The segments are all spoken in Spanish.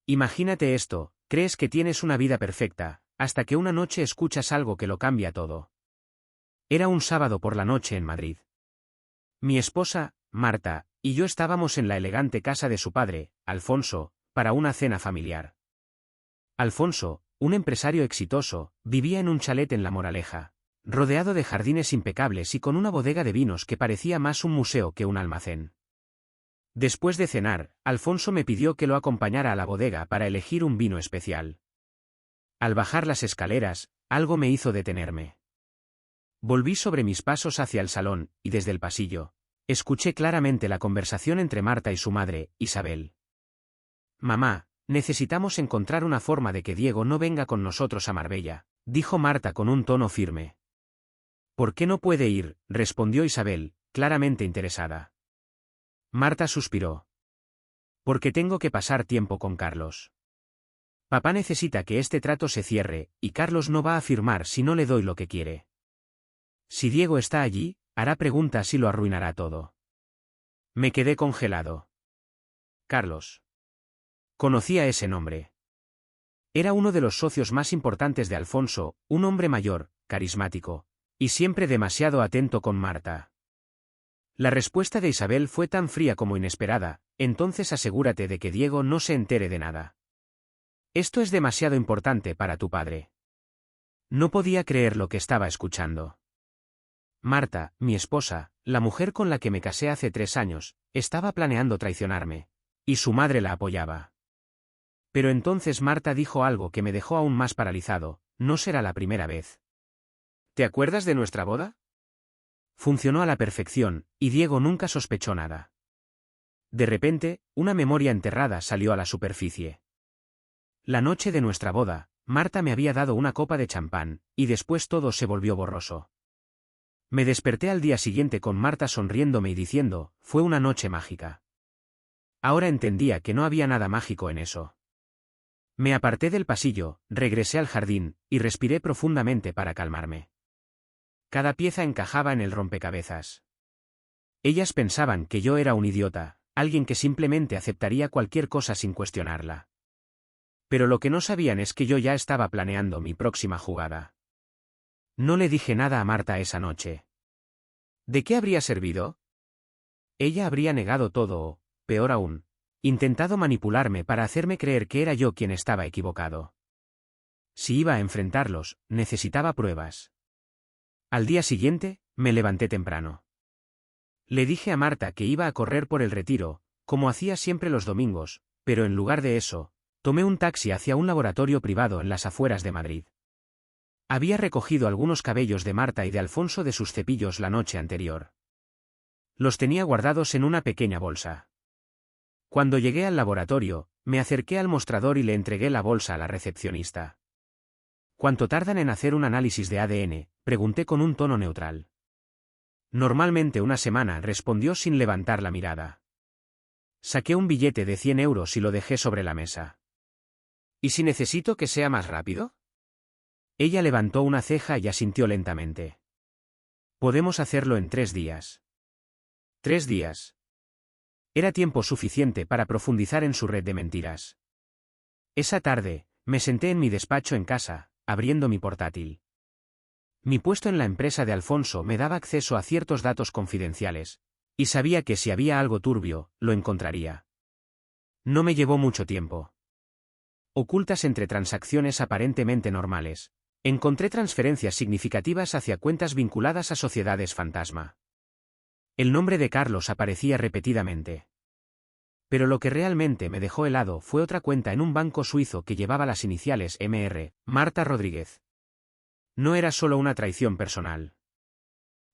Imagínate esto, crees que tienes una vida perfecta, hasta que una noche escuchas algo que lo cambia todo. Era un sábado por la noche en Madrid. Mi esposa, Marta, y yo estábamos en la elegante casa de su padre, Alfonso, para una cena familiar. Alfonso, un empresario exitoso, vivía en un chalet en La Moraleja, rodeado de jardines impecables y con una bodega de vinos que parecía más un museo que un almacén. Después de cenar, Alfonso me pidió que lo acompañara a la bodega para elegir un vino especial. Al bajar las escaleras, algo me hizo detenerme. Volví sobre mis pasos hacia el salón, y desde el pasillo, escuché claramente la conversación entre Marta y su madre, Isabel. «Mamá, necesitamos encontrar una forma de que Diego no venga con nosotros a Marbella», dijo Marta con un tono firme. «¿Por qué no puede ir?», respondió Isabel, claramente interesada. Marta suspiró. «Porque tengo que pasar tiempo con Carlos. Papá necesita que este trato se cierre, y Carlos no va a firmar si no le doy lo que quiere. Si Diego está allí, hará preguntas y lo arruinará todo». Me quedé congelado. Carlos. Conocía ese nombre. Era uno de los socios más importantes de Alfonso, un hombre mayor, carismático, y siempre demasiado atento con Marta. La respuesta de Isabel fue tan fría como inesperada: «Entonces asegúrate de que Diego no se entere de nada. Esto es demasiado importante para tu padre». No podía creer lo que estaba escuchando. Marta, mi esposa, la mujer con la que me casé hace 3 años, estaba planeando traicionarme. Y su madre la apoyaba. Pero entonces Marta dijo algo que me dejó aún más paralizado: «No será la primera vez». «¿Te acuerdas de nuestra boda?». Funcionó a la perfección, y Diego nunca sospechó nada. De repente, una memoria enterrada salió a la superficie. La noche de nuestra boda, Marta me había dado una copa de champán, y después todo se volvió borroso. Me desperté al día siguiente con Marta sonriéndome y diciendo: «Fue una noche mágica». Ahora entendía que no había nada mágico en eso. Me aparté del pasillo, regresé al jardín, y respiré profundamente para calmarme. Cada pieza encajaba en el rompecabezas. Ellas pensaban que yo era un idiota, alguien que simplemente aceptaría cualquier cosa sin cuestionarla. Pero lo que no sabían es que yo ya estaba planeando mi próxima jugada. No le dije nada a Marta esa noche. ¿De qué habría servido? Ella habría negado todo o, peor aún, intentado manipularme para hacerme creer que era yo quien estaba equivocado. Si iba a enfrentarlos, necesitaba pruebas. Al día siguiente, me levanté temprano. Le dije a Marta que iba a correr por el Retiro, como hacía siempre los domingos, pero en lugar de eso, tomé un taxi hacia un laboratorio privado en las afueras de Madrid. Había recogido algunos cabellos de Marta y de Alfonso de sus cepillos la noche anterior. Los tenía guardados en una pequeña bolsa. Cuando llegué al laboratorio, me acerqué al mostrador y le entregué la bolsa a la recepcionista. «¿Cuánto tardan en hacer un análisis de ADN?», pregunté con un tono neutral. «Normalmente una semana», respondió sin levantar la mirada. Saqué un billete de 100 euros y lo dejé sobre la mesa. «¿Y si necesito que sea más rápido?». Ella levantó una ceja y asintió lentamente. «Podemos hacerlo en 3 días». «¿3 días?». Era tiempo suficiente para profundizar en su red de mentiras. Esa tarde, me senté en mi despacho en casa, abriendo mi portátil. Mi puesto en la empresa de Alfonso me daba acceso a ciertos datos confidenciales, y sabía que si había algo turbio, lo encontraría. No me llevó mucho tiempo. Ocultas entre transacciones aparentemente normales, encontré transferencias significativas hacia cuentas vinculadas a sociedades fantasma. El nombre de Carlos aparecía repetidamente. Pero lo que realmente me dejó helado fue otra cuenta en un banco suizo que llevaba las iniciales MR, Marta Rodríguez. No era solo una traición personal.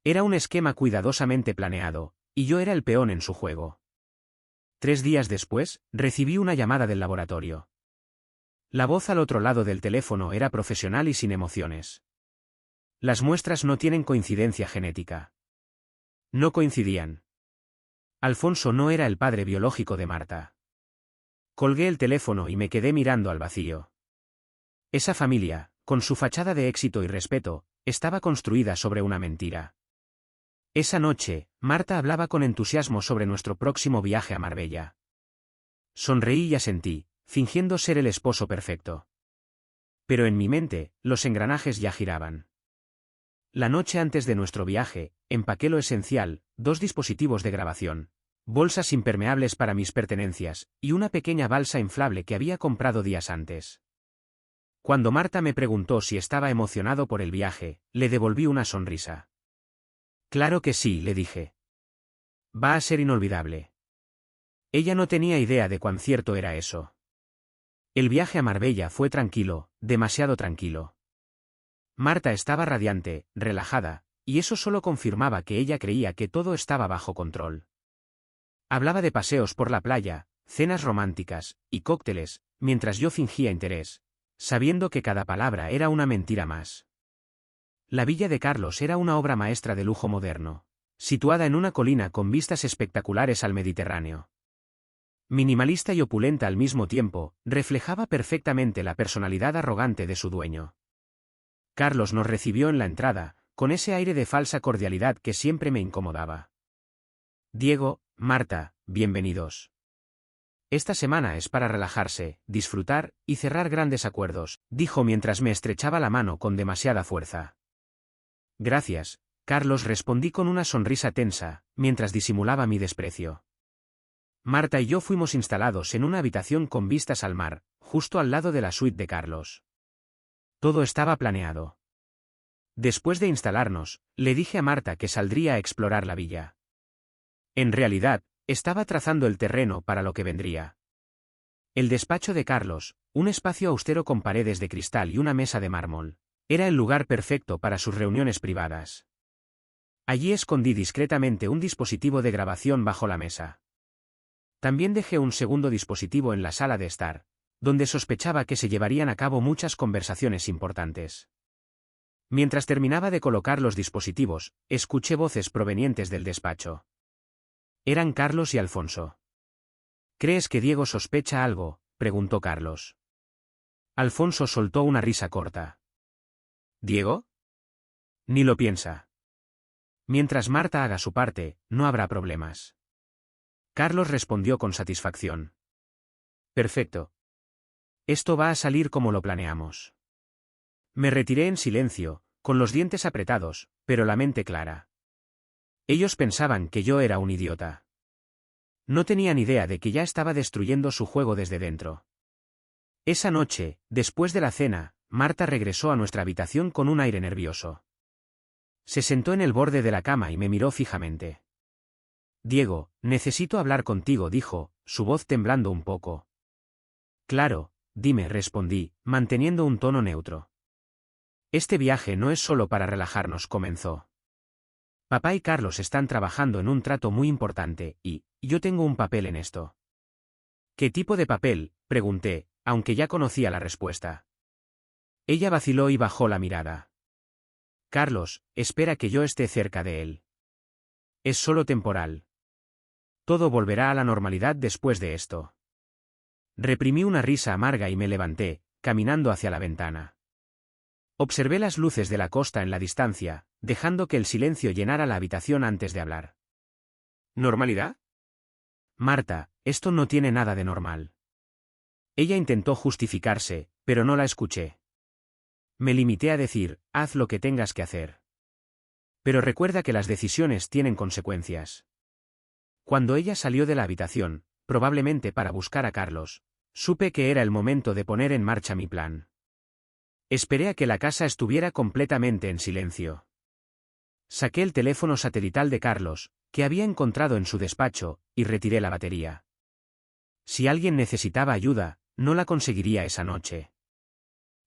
Era un esquema cuidadosamente planeado, y yo era el peón en su juego. 3 días después, recibí una llamada del laboratorio. La voz al otro lado del teléfono era profesional y sin emociones. «Las muestras no tienen coincidencia genética». No coincidían. Alfonso no era el padre biológico de Marta. Colgué el teléfono y me quedé mirando al vacío. Esa familia, con su fachada de éxito y respeto, estaba construida sobre una mentira. Esa noche, Marta hablaba con entusiasmo sobre nuestro próximo viaje a Marbella. Sonreí y asentí, fingiendo ser el esposo perfecto. Pero en mi mente, los engranajes ya giraban. La noche antes de nuestro viaje, empaqué lo esencial, 2 dispositivos de grabación, bolsas impermeables para mis pertenencias, y una pequeña balsa inflable que había comprado días antes. Cuando Marta me preguntó si estaba emocionado por el viaje, le devolví una sonrisa. Claro que sí, le dije. Va a ser inolvidable. Ella no tenía idea de cuán cierto era eso. El viaje a Marbella fue tranquilo, demasiado tranquilo. Marta estaba radiante, relajada, y eso solo confirmaba que ella creía que todo estaba bajo control. Hablaba de paseos por la playa, cenas románticas, y cócteles, mientras yo fingía interés, sabiendo que cada palabra era una mentira más. La villa de Carlos era una obra maestra de lujo moderno, situada en una colina con vistas espectaculares al Mediterráneo. Minimalista y opulenta al mismo tiempo, reflejaba perfectamente la personalidad arrogante de su dueño. Carlos nos recibió en la entrada, con ese aire de falsa cordialidad que siempre me incomodaba. Diego, Marta, bienvenidos. Esta semana es para relajarse, disfrutar y cerrar grandes acuerdos, dijo mientras me estrechaba la mano con demasiada fuerza. Gracias, Carlos, respondí con una sonrisa tensa, mientras disimulaba mi desprecio. Marta y yo fuimos instalados en una habitación con vistas al mar, justo al lado de la suite de Carlos. Todo estaba planeado. Después de instalarnos, le dije a Marta que saldría a explorar la villa. En realidad, estaba trazando el terreno para lo que vendría. El despacho de Carlos, un espacio austero con paredes de cristal y una mesa de mármol, era el lugar perfecto para sus reuniones privadas. Allí escondí discretamente un dispositivo de grabación bajo la mesa. También dejé un segundo dispositivo en la sala de estar, donde sospechaba que se llevarían a cabo muchas conversaciones importantes. Mientras terminaba de colocar los dispositivos, escuché voces provenientes del despacho. Eran Carlos y Alfonso. ¿Crees que Diego sospecha algo?, preguntó Carlos. Alfonso soltó una risa corta. ¿Diego? Ni lo piensa. Mientras Marta haga su parte, no habrá problemas. Carlos respondió con satisfacción. Perfecto. Esto va a salir como lo planeamos. Me retiré en silencio, con los dientes apretados, pero la mente clara. Ellos pensaban que yo era un idiota. No tenían idea de que ya estaba destruyendo su juego desde dentro. Esa noche, después de la cena, Marta regresó a nuestra habitación con un aire nervioso. Se sentó en el borde de la cama y me miró fijamente. Diego, necesito hablar contigo, dijo, su voz temblando un poco. Claro, dime, respondí, manteniendo un tono neutro. Este viaje no es solo para relajarnos, comenzó. Papá y Carlos están trabajando en un trato muy importante, y yo tengo un papel en esto. ¿Qué tipo de papel?, pregunté, aunque ya conocía la respuesta. Ella vaciló y bajó la mirada. Carlos, espera que yo esté cerca de él. Es solo temporal. Todo volverá a la normalidad después de esto. Reprimí una risa amarga y me levanté, caminando hacia la ventana. Observé las luces de la costa en la distancia, dejando que el silencio llenara la habitación antes de hablar. ¿Normalidad? Marta, esto no tiene nada de normal. Ella intentó justificarse, pero no la escuché. Me limité a decir, haz lo que tengas que hacer. Pero recuerda que las decisiones tienen consecuencias. Cuando ella salió de la habitación, probablemente para buscar a Carlos, supe que era el momento de poner en marcha mi plan. Esperé a que la casa estuviera completamente en silencio. Saqué el teléfono satelital de Carlos, que había encontrado en su despacho, y retiré la batería. Si alguien necesitaba ayuda, no la conseguiría esa noche.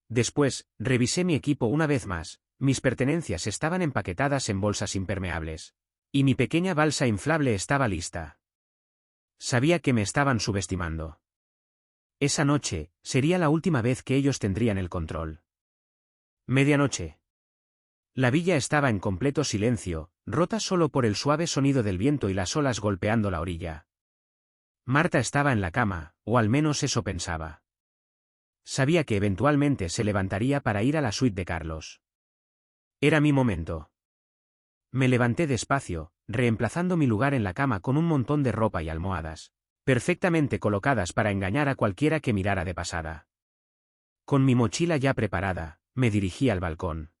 Después, revisé mi equipo una vez más, mis pertenencias estaban empaquetadas en bolsas impermeables. Y mi pequeña balsa inflable estaba lista. Sabía que me estaban subestimando. Esa noche, sería la última vez que ellos tendrían el control. Medianoche. La villa estaba en completo silencio, rota solo por el suave sonido del viento y las olas golpeando la orilla. Marta estaba en la cama, o al menos eso pensaba. Sabía que eventualmente se levantaría para ir a la suite de Carlos. Era mi momento. Me levanté despacio, reemplazando mi lugar en la cama con un montón de ropa y almohadas, perfectamente colocadas para engañar a cualquiera que mirara de pasada. Con mi mochila ya preparada, me dirigí al balcón.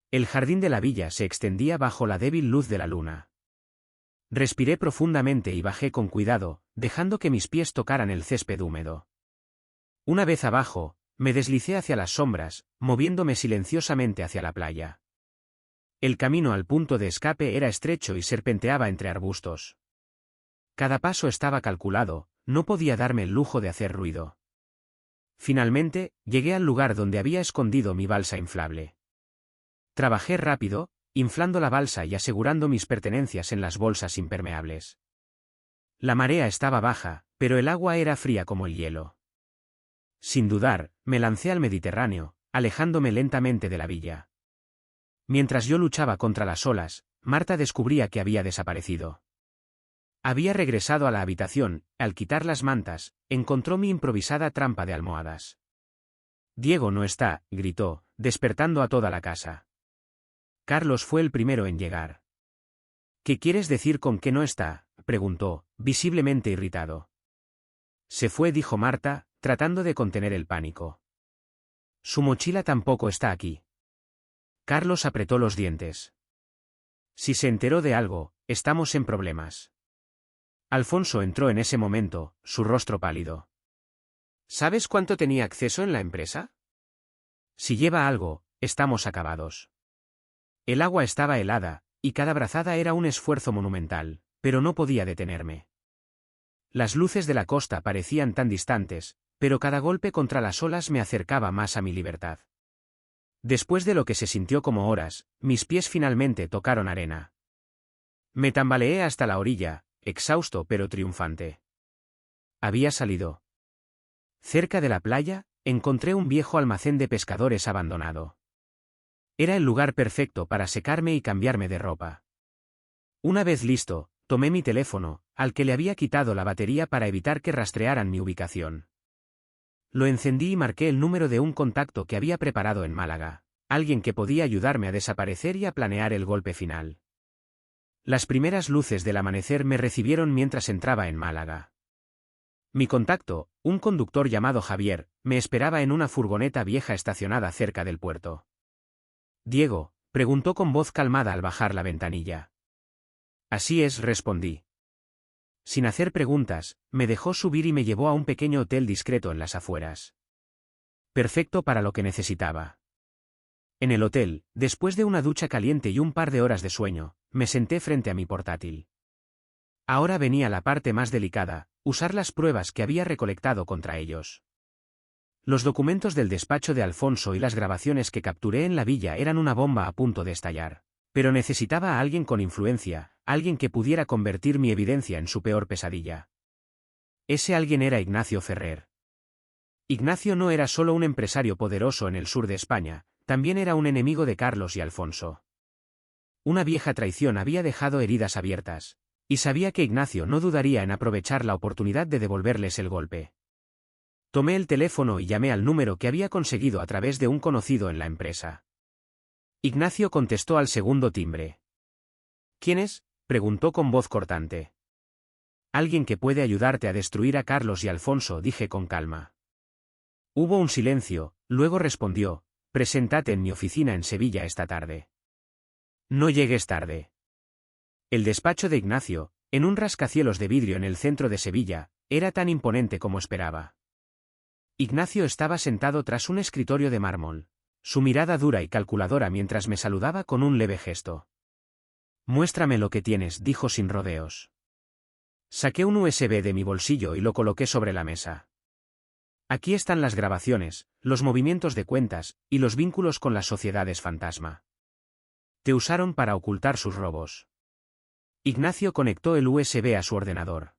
El jardín de la villa se extendía bajo la débil luz de la luna. Respiré profundamente y bajé con cuidado, dejando que mis pies tocaran el césped húmedo. Una vez abajo, me deslicé hacia las sombras, moviéndome silenciosamente hacia la playa. El camino al punto de escape era estrecho y serpenteaba entre arbustos. Cada paso estaba calculado, no podía darme el lujo de hacer ruido. Finalmente, llegué al lugar donde había escondido mi balsa inflable. Trabajé rápido, inflando la balsa y asegurando mis pertenencias en las bolsas impermeables. La marea estaba baja, pero el agua era fría como el hielo. Sin dudar, me lancé al Mediterráneo, alejándome lentamente de la villa. Mientras yo luchaba contra las olas, Marta descubría que había desaparecido. Había regresado a la habitación, al quitar las mantas, encontró mi improvisada trampa de almohadas. «Diego no está», gritó, despertando a toda la casa. Carlos fue el primero en llegar. «¿Qué quieres decir con que no está?», preguntó, visiblemente irritado. «Se fue», dijo Marta, tratando de contener el pánico. «Su mochila tampoco está aquí». Carlos apretó los dientes. «Si se enteró de algo, estamos en problemas». Alfonso entró en ese momento, su rostro pálido. «¿Sabes cuánto tenía acceso en la empresa? Si lleva algo, estamos acabados». El agua estaba helada, y cada brazada era un esfuerzo monumental, pero no podía detenerme. Las luces de la costa parecían tan distantes, pero cada golpe contra las olas me acercaba más a mi libertad. Después de lo que se sintió como horas, mis pies finalmente tocaron arena. Me tambaleé hasta la orilla, exhausto pero triunfante. Había salido. Cerca de la playa, encontré un viejo almacén de pescadores abandonado. Era el lugar perfecto para secarme y cambiarme de ropa. Una vez listo, tomé mi teléfono, al que le había quitado la batería para evitar que rastrearan mi ubicación. Lo encendí y marqué el número de un contacto que había preparado en Málaga, alguien que podía ayudarme a desaparecer y a planear el golpe final. Las primeras luces del amanecer me recibieron mientras entraba en Málaga. Mi contacto, un conductor llamado Javier, me esperaba en una furgoneta vieja estacionada cerca del puerto. «Diego», preguntó con voz calmada al bajar la ventanilla. «Así es», respondí. Sin hacer preguntas, me dejó subir y me llevó a un pequeño hotel discreto en las afueras. Perfecto para lo que necesitaba. En el hotel, después de una ducha caliente y un par de horas de sueño, me senté frente a mi portátil. Ahora venía la parte más delicada, usar las pruebas que había recolectado contra ellos. Los documentos del despacho de Alfonso y las grabaciones que capturé en la villa eran una bomba a punto de estallar. Pero necesitaba a alguien con influencia, alguien que pudiera convertir mi evidencia en su peor pesadilla. Ese alguien era Ignacio Ferrer. Ignacio no era solo un empresario poderoso en el sur de España, también era un enemigo de Carlos y Alfonso. Una vieja traición había dejado heridas abiertas, y sabía que Ignacio no dudaría en aprovechar la oportunidad de devolverles el golpe. Tomé el teléfono y llamé al número que había conseguido a través de un conocido en la empresa. Ignacio contestó al segundo timbre. «¿Quién es?», preguntó con voz cortante. «Alguien que puede ayudarte a destruir a Carlos y Alfonso», dije con calma. Hubo un silencio, luego respondió: «Preséntate en mi oficina en Sevilla esta tarde». «No llegues tarde». El despacho de Ignacio, en un rascacielos de vidrio en el centro de Sevilla, era tan imponente como esperaba. Ignacio estaba sentado tras un escritorio de mármol, su mirada dura y calculadora mientras me saludaba con un leve gesto. «Muéstrame lo que tienes», dijo sin rodeos. Saqué un USB de mi bolsillo y lo coloqué sobre la mesa. «Aquí están las grabaciones, los movimientos de cuentas, y los vínculos con las sociedades fantasma. Te usaron para ocultar sus robos». Ignacio conectó el USB a su ordenador.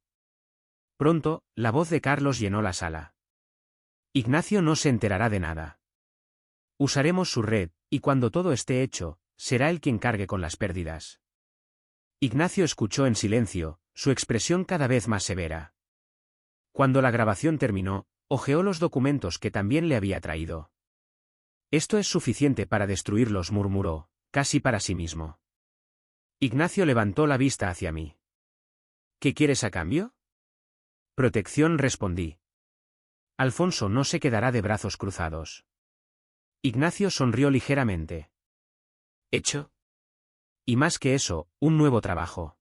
Pronto, la voz de Carlos llenó la sala. «Ignacio no se enterará de nada. Usaremos su red, y cuando todo esté hecho, será él quien cargue con las pérdidas». Ignacio escuchó en silencio, su expresión cada vez más severa. Cuando la grabación terminó, hojeó los documentos que también le había traído. «Esto es suficiente para destruirlos», murmuró, casi para sí mismo. Ignacio levantó la vista hacia mí. «¿Qué quieres a cambio?». Protección, respondí. Alfonso no se quedará de brazos cruzados. Ignacio sonrió ligeramente. ¿Hecho? Y más que eso, un nuevo trabajo.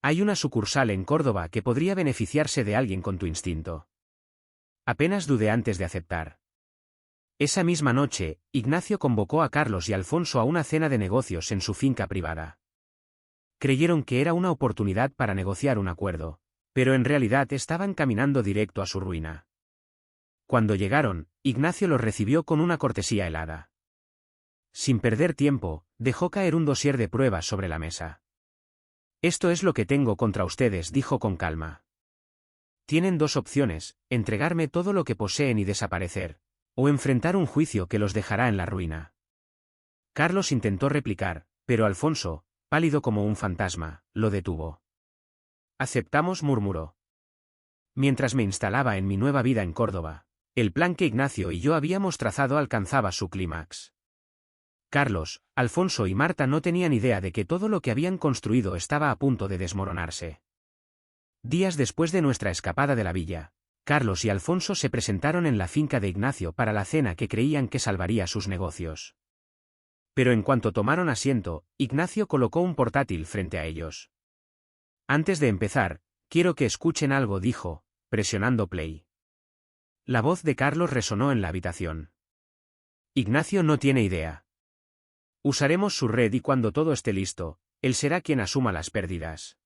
Hay una sucursal en Córdoba que podría beneficiarse de alguien con tu instinto. Apenas dudé antes de aceptar. Esa misma noche, Ignacio convocó a Carlos y Alfonso a una cena de negocios en su finca privada. Creyeron que era una oportunidad para negociar un acuerdo, pero en realidad estaban caminando directo a su ruina. Cuando llegaron, Ignacio los recibió con una cortesía helada. Sin perder tiempo, dejó caer un dossier de pruebas sobre la mesa. Esto es lo que tengo contra ustedes, dijo con calma. Tienen dos opciones: entregarme todo lo que poseen y desaparecer, o enfrentar un juicio que los dejará en la ruina. Carlos intentó replicar, pero Alfonso, pálido como un fantasma, lo detuvo. Aceptamos, murmuró. Mientras me instalaba en mi nueva vida en Córdoba, el plan que Ignacio y yo habíamos trazado alcanzaba su clímax. Carlos, Alfonso y Marta no tenían idea de que todo lo que habían construido estaba a punto de desmoronarse. Días después de nuestra escapada de la villa, Carlos y Alfonso se presentaron en la finca de Ignacio para la cena que creían que salvaría sus negocios. Pero en cuanto tomaron asiento, Ignacio colocó un portátil frente a ellos. Antes de empezar, quiero que escuchen algo, dijo, presionando play. La voz de Carlos resonó en la habitación. Ignacio no tiene idea. Usaremos su red y cuando todo esté listo, él será quien asuma las pérdidas.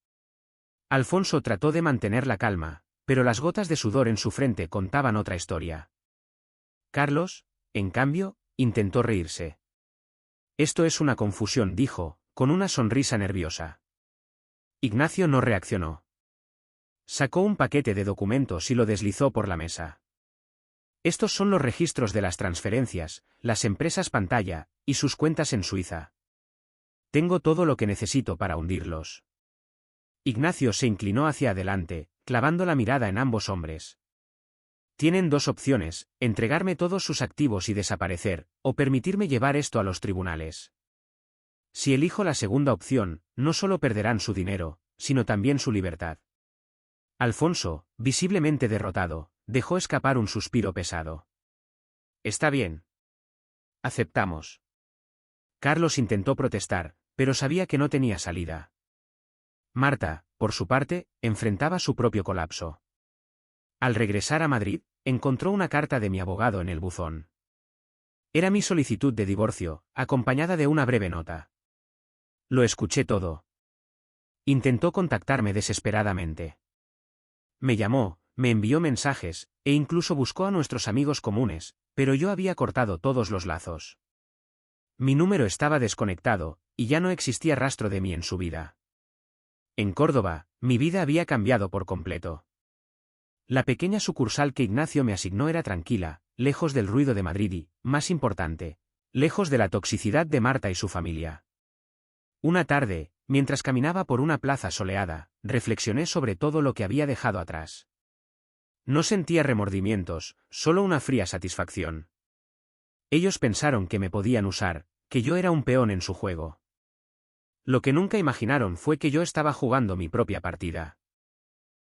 Alfonso trató de mantener la calma, pero las gotas de sudor en su frente contaban otra historia. Carlos, en cambio, intentó reírse. Esto es una confusión, dijo, con una sonrisa nerviosa. Ignacio no reaccionó. Sacó un paquete de documentos y lo deslizó por la mesa. Estos son los registros de las transferencias, las empresas pantalla, y sus cuentas en Suiza. Tengo todo lo que necesito para hundirlos. Ignacio se inclinó hacia adelante, clavando la mirada en ambos hombres. Tienen dos opciones: entregarme todos sus activos y desaparecer, o permitirme llevar esto a los tribunales. Si elijo la segunda opción, no solo perderán su dinero, sino también su libertad. Alfonso, visiblemente derrotado, dejó escapar un suspiro pesado. Está bien. Aceptamos. Carlos intentó protestar, pero sabía que no tenía salida. Marta, por su parte, enfrentaba su propio colapso. Al regresar a Madrid, encontró una carta de mi abogado en el buzón. Era mi solicitud de divorcio, acompañada de una breve nota. Lo escuché todo. Intentó contactarme desesperadamente. Me llamó, me envió mensajes, e incluso buscó a nuestros amigos comunes, pero yo había cortado todos los lazos. Mi número estaba desconectado, y ya no existía rastro de mí en su vida. En Córdoba, mi vida había cambiado por completo. La pequeña sucursal que Ignacio me asignó era tranquila, lejos del ruido de Madrid y, más importante, lejos de la toxicidad de Marta y su familia. Una tarde, mientras caminaba por una plaza soleada, reflexioné sobre todo lo que había dejado atrás. No sentía remordimientos, solo una fría satisfacción. Ellos pensaron que me podían usar, que yo era un peón en su juego. Lo que nunca imaginaron fue que yo estaba jugando mi propia partida.